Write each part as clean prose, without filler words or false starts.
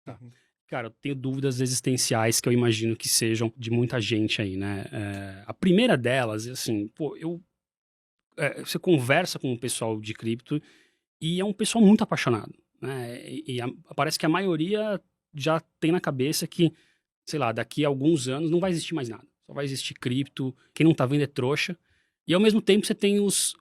Uhum. Cara, eu tenho dúvidas existenciais que eu imagino que sejam de muita gente aí, né? A primeira delas é assim, pô, você conversa com o pessoal de cripto e é um pessoal muito apaixonado, né? Parece que a maioria já tem na cabeça que, sei lá, daqui a alguns anos não vai existir mais nada. Só vai existir cripto, quem não tá vendo é trouxa. E ao mesmo tempo você tem os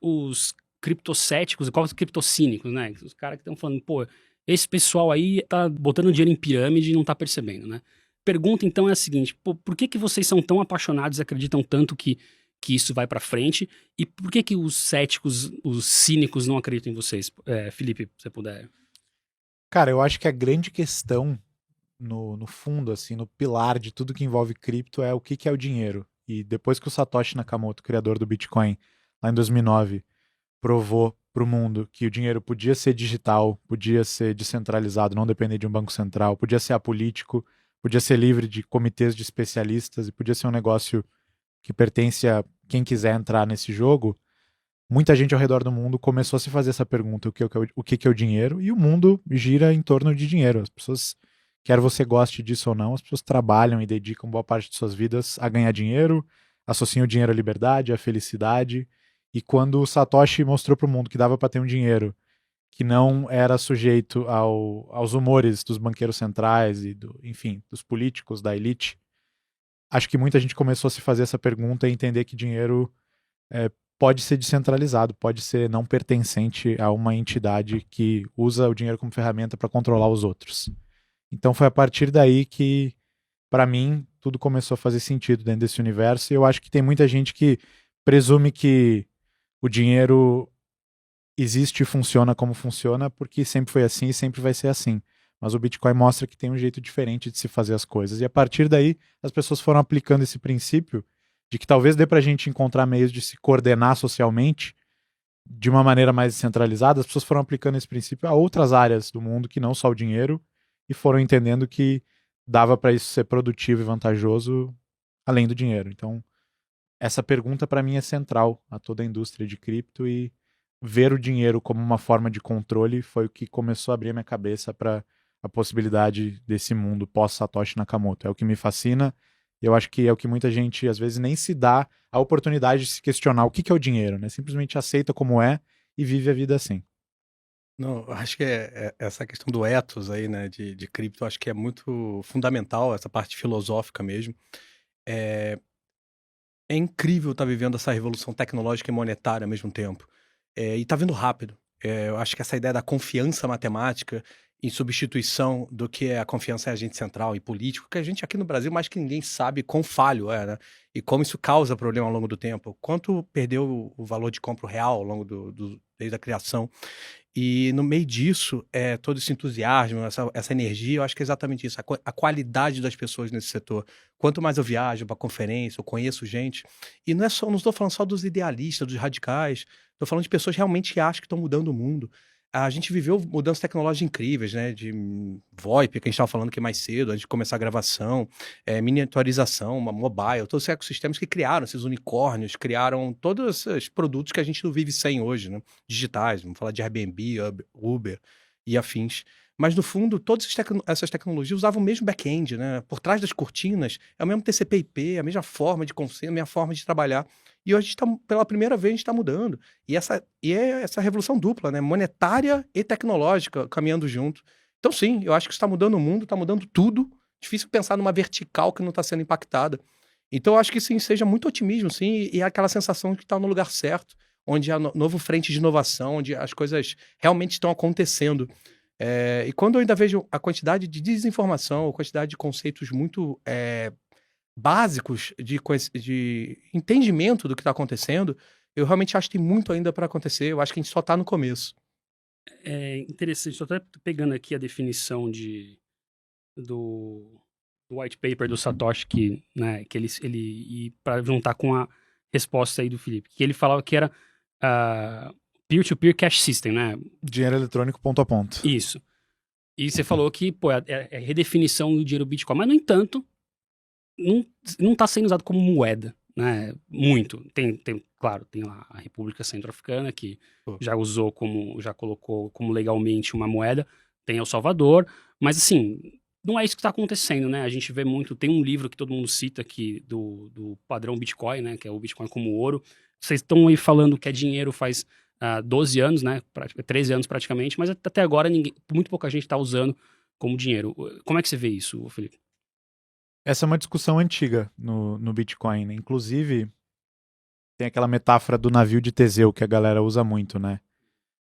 criptocéticos, quase criptocínicos, né? Os caras que estão falando, pô, esse pessoal aí tá botando dinheiro em pirâmide e não tá percebendo, né? Pergunta então é a seguinte, pô, por que que vocês são tão apaixonados e acreditam tanto que isso vai pra frente? E por que que os céticos, os cínicos não acreditam em vocês? Felipe, se você puder. Cara, eu acho que a grande questão no fundo, assim, no pilar de tudo que envolve cripto é o que que é o dinheiro. E depois que o Satoshi Nakamoto, criador do Bitcoin, lá em 2009, provou para o mundo que o dinheiro podia ser digital, podia ser descentralizado, não depender de um banco central, podia ser apolítico, podia ser livre de comitês de especialistas e podia ser um negócio que pertence a quem quiser entrar nesse jogo. Muita gente ao redor do mundo começou a se fazer essa pergunta: o que é o dinheiro? E o mundo gira em torno de dinheiro. As pessoas, quer você goste disso ou não, as pessoas trabalham e dedicam boa parte de suas vidas a ganhar dinheiro, associam o dinheiro à liberdade, à felicidade. E quando o Satoshi mostrou para o mundo que dava para ter um dinheiro que não era sujeito aos humores dos banqueiros centrais e, enfim, dos políticos, da elite, acho que muita gente começou a se fazer essa pergunta e entender que dinheiro é, pode ser descentralizado, pode ser não pertencente a uma entidade que usa o dinheiro como ferramenta para controlar os outros. Então foi a partir daí que, para mim, tudo começou a fazer sentido dentro desse universo. E eu acho que tem muita gente que presume que o dinheiro existe e funciona como funciona porque sempre foi assim e sempre vai ser assim. Mas o Bitcoin mostra que tem um jeito diferente de se fazer as coisas. E a partir daí, as pessoas foram aplicando esse princípio de que talvez dê para a gente encontrar meios de se coordenar socialmente de uma maneira mais descentralizada. As pessoas foram aplicando esse princípio a outras áreas do mundo que não só o dinheiro e foram entendendo que dava para isso ser produtivo e vantajoso além do dinheiro. Então, essa pergunta para mim é central a toda a indústria de cripto e ver o dinheiro como uma forma de controle foi o que começou a abrir a minha cabeça para a possibilidade desse mundo pós-Satoshi Nakamoto. É o que me fascina e eu acho que é o que muita gente às vezes nem se dá a oportunidade de se questionar o que que é o dinheiro, né? Simplesmente aceita como é e vive a vida assim. Não, eu acho que essa questão do ethos aí, né, de cripto, eu acho que é muito fundamental, essa parte filosófica mesmo. É, é incrível estar vivendo essa revolução tecnológica e monetária ao mesmo tempo. E está vindo rápido. Eu acho que essa ideia da confiança matemática em substituição do que é a confiança em agente central e político, que a gente aqui no Brasil mais que ninguém sabe quão falho é, né? E como isso causa problema ao longo do tempo. Quanto perdeu o valor de compra real ao longo desde a criação. E no meio disso, todo esse entusiasmo, essa energia, eu acho que é exatamente isso, a qualidade das pessoas nesse setor. Quanto mais eu viajo para conferência, eu conheço gente, e não estou falando só dos idealistas, dos radicais, estou falando de pessoas que realmente acham que estão mudando o mundo. A gente viveu mudanças tecnológicas incríveis, né, de VoIP, que a gente estava falando aqui mais cedo, antes de começar a gravação, miniaturização, mobile, todos os ecossistemas que criaram esses unicórnios, criaram todos esses produtos que a gente não vive sem hoje, né? Digitais, vamos falar de Airbnb, Uber e afins. Mas, no fundo, todas essas tecnologias usavam o mesmo back-end, né? Por trás das cortinas, é o mesmo TCP/IP, a mesma forma de consciência, a mesma forma de trabalhar. E hoje, pela primeira vez, a gente está mudando. E é essa revolução dupla, né? Monetária e tecnológica caminhando junto. Então, sim, eu acho que isso está mudando o mundo, está mudando tudo. Difícil pensar numa vertical que não está sendo impactada. Então, eu acho que sim, seja muito otimismo, sim, e é aquela sensação de que está no lugar certo, onde há novo frente de inovação, onde as coisas realmente estão acontecendo. E quando eu ainda vejo a quantidade de desinformação, a quantidade de conceitos muito básicos de entendimento do que está acontecendo, eu realmente acho que tem muito ainda para acontecer. Eu acho que a gente só está no começo. É interessante, estou até pegando aqui a definição do, do white paper do Satoshi, que ele e para juntar com a resposta aí do Felipe, que ele falava que era peer-to-peer cash system, né? Dinheiro eletrônico ponto a ponto. Isso. E você falou que, pô, é redefinição do dinheiro Bitcoin, mas, no entanto, não está sendo usado como moeda, né? Muito. Claro, tem lá a República Centro-Africana, que já colocou como legalmente uma moeda, tem El Salvador, mas assim, não é isso que está acontecendo, né? A gente vê muito, tem um livro que todo mundo cita aqui do padrão Bitcoin, né? Que é o Bitcoin como ouro. Vocês estão aí falando que é dinheiro faz 12 anos, né? 13 anos praticamente, mas até agora muito pouca gente está usando como dinheiro. Como é que você vê isso, Felipe? Essa é uma discussão antiga no Bitcoin, né? Inclusive, tem aquela metáfora do navio de Teseu que a galera usa muito, né?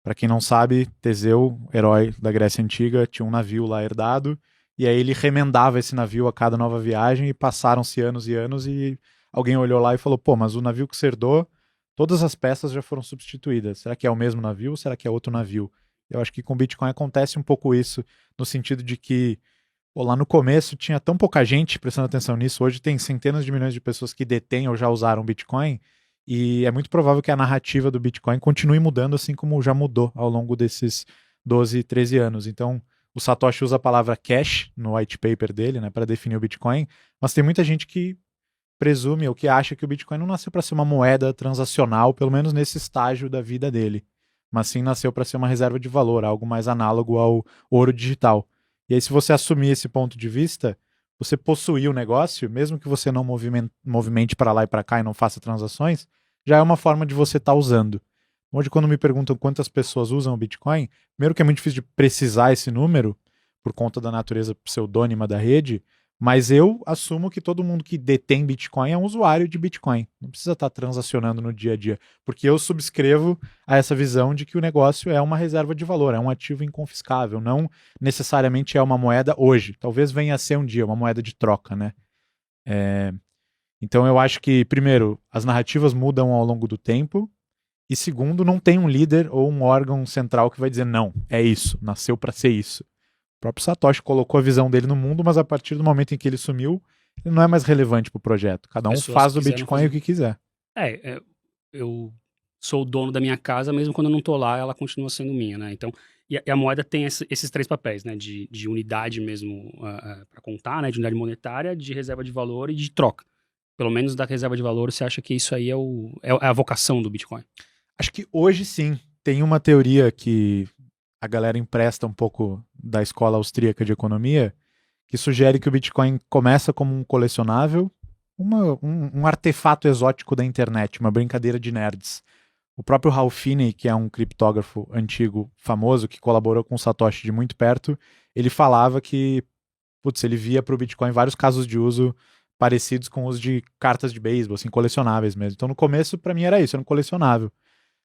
Pra quem não sabe, Teseu, herói da Grécia Antiga, tinha um navio lá herdado, e aí ele remendava esse navio a cada nova viagem, e passaram-se anos e anos, e alguém olhou lá e falou, pô, mas o navio que você herdou, todas as peças já foram substituídas. Será que é o mesmo navio ou será que é outro navio? Eu acho que com o Bitcoin acontece um pouco isso, no sentido de que, pô, lá no começo tinha tão pouca gente prestando atenção nisso, hoje tem centenas de milhões de pessoas que detêm ou já usaram Bitcoin, e é muito provável que a narrativa do Bitcoin continue mudando, assim como já mudou ao longo desses 12, 13 anos. Então, o Satoshi usa a palavra cash no white paper dele, né, para definir o Bitcoin, mas tem muita gente que presume ou que acha que o Bitcoin não nasceu para ser uma moeda transacional, pelo menos nesse estágio da vida dele, mas sim nasceu para ser uma reserva de valor, algo mais análogo ao ouro digital. E aí, se você assumir esse ponto de vista, você possuir o negócio, mesmo que você não movimente para lá e para cá e não faça transações, já é uma forma de você estar usando. Hoje, quando me perguntam quantas pessoas usam o Bitcoin, primeiro que é muito difícil de precisar esse número, por conta da natureza pseudônima da rede, mas eu assumo que todo mundo que detém Bitcoin é um usuário de Bitcoin. Não precisa estar transacionando no dia a dia, porque eu subscrevo a essa visão de que o negócio é uma reserva de valor, é um ativo inconfiscável, não necessariamente é uma moeda hoje. Talvez venha a ser um dia uma moeda de troca, né? Então eu acho que, primeiro, as narrativas mudam ao longo do tempo, e segundo, não tem um líder ou um órgão central que vai dizer não, é isso, nasceu para ser isso. O próprio Satoshi colocou a visão dele no mundo, mas a partir do momento em que ele sumiu, ele não é mais relevante para o projeto. Cada um faz do Bitcoin o que quiser. Eu sou o dono da minha casa, mesmo quando eu não tô lá, ela continua sendo minha, né? Então, e a moeda tem esses três papéis, né? De unidade mesmo para contar, né? De unidade monetária, de reserva de valor e de troca. Pelo menos da reserva de valor, você acha que isso aí é a vocação do Bitcoin? Acho que hoje sim. Tem uma teoria que a galera empresta um pouco da escola austríaca de economia, que sugere que o Bitcoin começa como um colecionável, um artefato exótico da internet, uma brincadeira de nerds. O próprio Ralph Finney, que é um criptógrafo antigo famoso, que colaborou com o Satoshi de muito perto, ele falava que, ele via para o Bitcoin vários casos de uso parecidos com os de cartas de beisebol, assim, colecionáveis mesmo. Então, no começo, para mim, era isso, era um colecionável.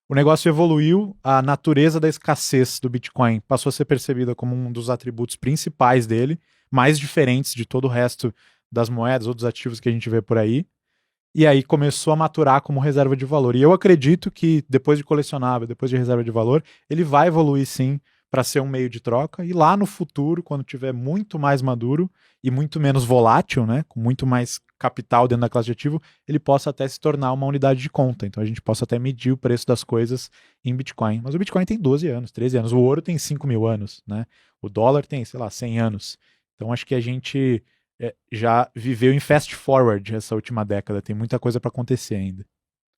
O negócio evoluiu, a natureza da escassez do Bitcoin passou a ser percebida como um dos atributos principais dele, mais diferentes de todo o resto das moedas ou dos ativos que a gente vê por aí. E aí começou a maturar como reserva de valor. E eu acredito que depois de colecionável, depois de reserva de valor, ele vai evoluir sim para ser um meio de troca. E lá no futuro, quando tiver muito mais maduro e muito menos volátil, né, com muito mais capital dentro da classe de ativo, ele possa até se tornar uma unidade de conta. Então a gente possa até medir o preço das coisas em Bitcoin. Mas o Bitcoin tem 12 anos, 13 anos. O ouro tem 5.000 anos, né? O dólar tem, 100 anos. Então acho que a gente já viveu em fast forward essa última década. Tem muita coisa para acontecer ainda.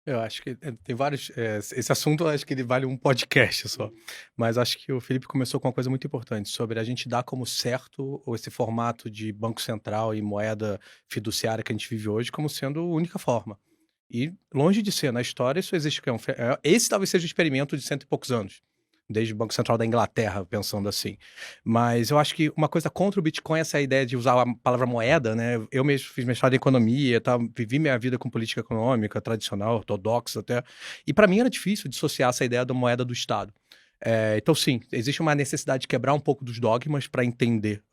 Eu acho que tem vários. Esse assunto eu acho que ele vale um podcast só. Mas acho que o Felipe começou com uma coisa muito importante sobre a gente dar como certo esse formato de Banco Central e moeda fiduciária que a gente vive hoje como sendo a única forma. E longe de ser, na história, isso existe. Esse talvez seja o experimento de 100 e poucos anos. Desde o Banco Central da Inglaterra, pensando assim. Mas eu acho que uma coisa contra o Bitcoin é essa ideia de usar a palavra moeda, né? Eu mesmo fiz mestrado em economia, vivi minha vida com política econômica, tradicional, ortodoxa até. E para mim era difícil dissociar essa ideia da moeda do Estado. Então, sim, existe uma necessidade de quebrar um pouco dos dogmas para entender,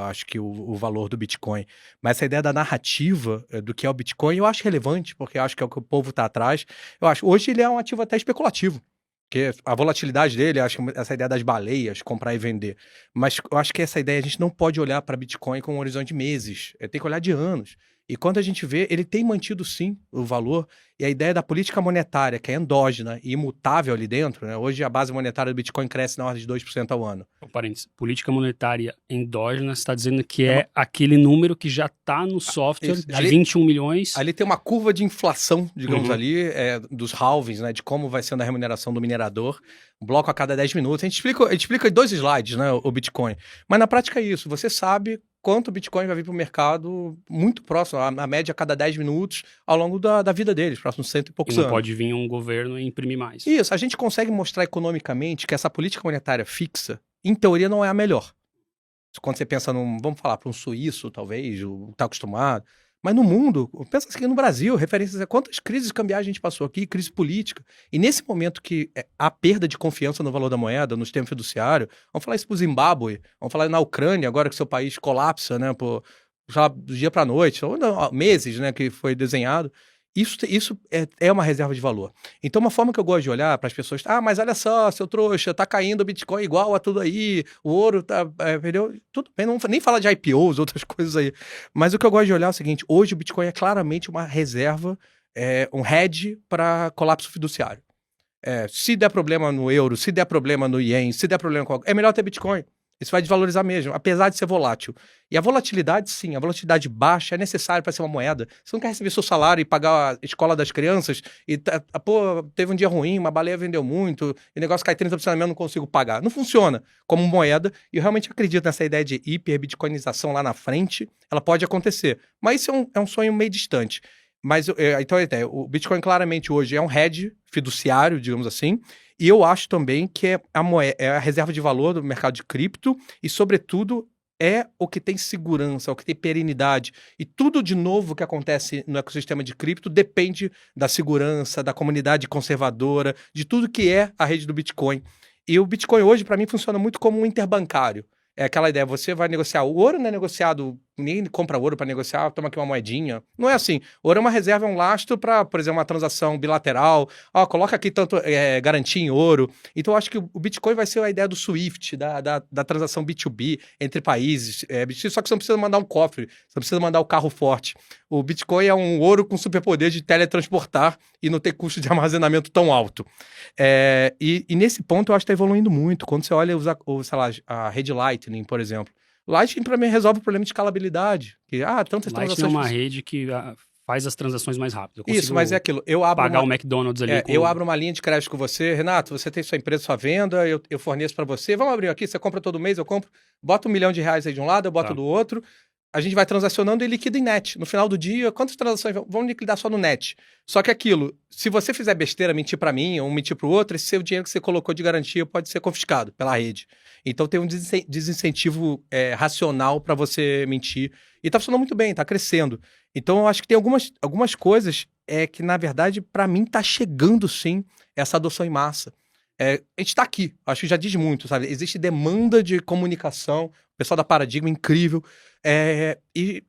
acho que o valor do Bitcoin. Mas essa ideia da narrativa do que é o Bitcoin, eu acho relevante, porque eu acho que é o que o povo está atrás. Eu acho, hoje ele é um ativo até especulativo. Porque a volatilidade dele, acho que essa ideia das baleias, comprar e vender. Mas eu acho que essa ideia, a gente não pode olhar para Bitcoin com um horizonte de meses. Tem que olhar de anos. E quando a gente vê, ele tem mantido sim o valor. E a ideia da política monetária, que é endógena e imutável ali dentro, né? Hoje a base monetária do Bitcoin cresce na ordem de 2% ao ano. Parênteses, política monetária endógena, você está dizendo que é aquele número que já está no software de ali, 21 milhões. Ali tem uma curva de inflação, digamos ali, dos halvings, né? De como vai sendo a remuneração do minerador. Um bloco a cada 10 minutos. A gente explica em 2 slides, né? O Bitcoin. Mas na prática é isso. Você sabe quanto o Bitcoin vai vir para o mercado muito próximo, a média a cada 10 minutos, ao longo da vida deles, próximos 100 e E poucos não anos. pode vir um governo e imprimir mais. Isso, a gente consegue mostrar economicamente que essa política monetária fixa, em teoria, não é a melhor. Quando você pensa vamos falar, para um suíço, talvez, o que está acostumado. Mas no mundo, pensa assim, no Brasil, referências a quantas crises cambiais a gente passou aqui, crise política. E nesse momento que há perda de confiança no valor da moeda, no sistema fiduciário, vamos falar isso para o Zimbábue, vamos falar na Ucrânia, agora que seu país colapsa, né, do dia para a noite, ou não, meses, né, que foi desenhado. Isso é uma reserva de valor. Então, uma forma que eu gosto de olhar para as pessoas, mas olha só, seu trouxa, tá caindo o Bitcoin igual a tudo aí, o ouro tá, perdeu, tudo bem, não nem falar de IPOs, outras coisas aí. Mas o que eu gosto de olhar é o seguinte, hoje o Bitcoin é claramente uma reserva, um hedge para colapso fiduciário. Se der problema no euro, se der problema no ien, se der problema com... É melhor ter Bitcoin. Isso vai desvalorizar mesmo, apesar de ser volátil. E a volatilidade, sim, a volatilidade baixa é necessária para ser uma moeda. Você não quer receber seu salário e pagar a escola das crianças e, teve um dia ruim, uma baleia vendeu muito, e o negócio cai 30% mesmo, não consigo pagar. Não funciona como moeda, e eu realmente acredito nessa ideia de hiper-bitcoinização lá na frente, ela pode acontecer. Mas isso é um sonho meio distante. Mas, então, a ideia, o Bitcoin claramente hoje é um hedge fiduciário, digamos assim, e eu acho também que é a reserva de valor do mercado de cripto e, sobretudo, é o que tem segurança, o que tem perenidade. E tudo de novo que acontece no ecossistema de cripto depende da segurança, da comunidade conservadora, de tudo que é a rede do Bitcoin. E o Bitcoin hoje, para mim, funciona muito como um interbancário. É aquela ideia, você vai negociar. O ouro não é negociado, ninguém compra ouro para negociar, toma aqui uma moedinha. Não é assim. Ouro é uma reserva, é um lastro para, por exemplo, uma transação bilateral. Coloca aqui tanto garantia em ouro. Então, eu acho que o Bitcoin vai ser a ideia do SWIFT, da transação B2B entre países. Só que você não precisa mandar um cofre, você não precisa mandar o carro forte. O Bitcoin é um ouro com superpoder de teletransportar e não ter custo de armazenamento tão alto. E nesse ponto eu acho que está evoluindo muito. Quando você olha, sei lá, a rede Lightning, por exemplo. Lightning, para mim, resolve o problema de escalabilidade. Tantas Lightning transações... é uma rede que faz as transações mais rápido. Isso, mas é aquilo. Eu abro pagar o McDonald's ali. Eu abro uma linha de crédito com você. Renato, você tem sua empresa, sua venda, eu forneço para você. Vamos abrir aqui, você compra todo mês, eu compro. Bota R$1 milhão aí de um lado, eu boto do outro. A gente vai transacionando e liquida em net. No final do dia, quantas transações vão liquidar só no net? Só que aquilo, se você fizer besteira, mentir para mim ou mentir para o outro, esse seu dinheiro que você colocou de garantia pode ser confiscado pela rede. Então tem um desincentivo racional para você mentir. E tá funcionando muito bem, tá crescendo. Então eu acho que tem algumas coisas que, na verdade, para mim tá chegando sim essa adoção em massa. A gente tá aqui, acho que já diz muito, sabe? Existe demanda de comunicação, o pessoal da Paradigma, incrível. E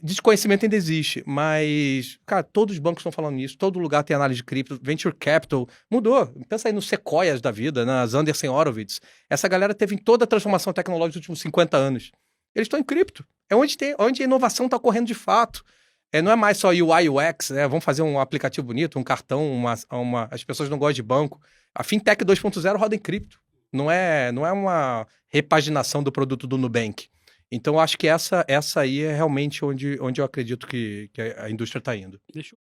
desconhecimento ainda existe, mas, cara, todos os bancos estão falando nisso, todo lugar tem análise de cripto, venture capital, mudou. Pensa aí nos Sequoias da vida, nas Andreessen Horowitz. Essa galera teve em toda a transformação tecnológica dos últimos 50 anos. Eles estão em cripto. É onde a inovação está ocorrendo de fato. Não é mais só UI UX, né? Vamos fazer um aplicativo bonito, um cartão, as pessoas não gostam de banco. A Fintech 2.0 roda em cripto. Não é uma repaginação do produto do Nubank. Então, acho que essa aí é realmente onde eu acredito que a indústria está indo. Deixa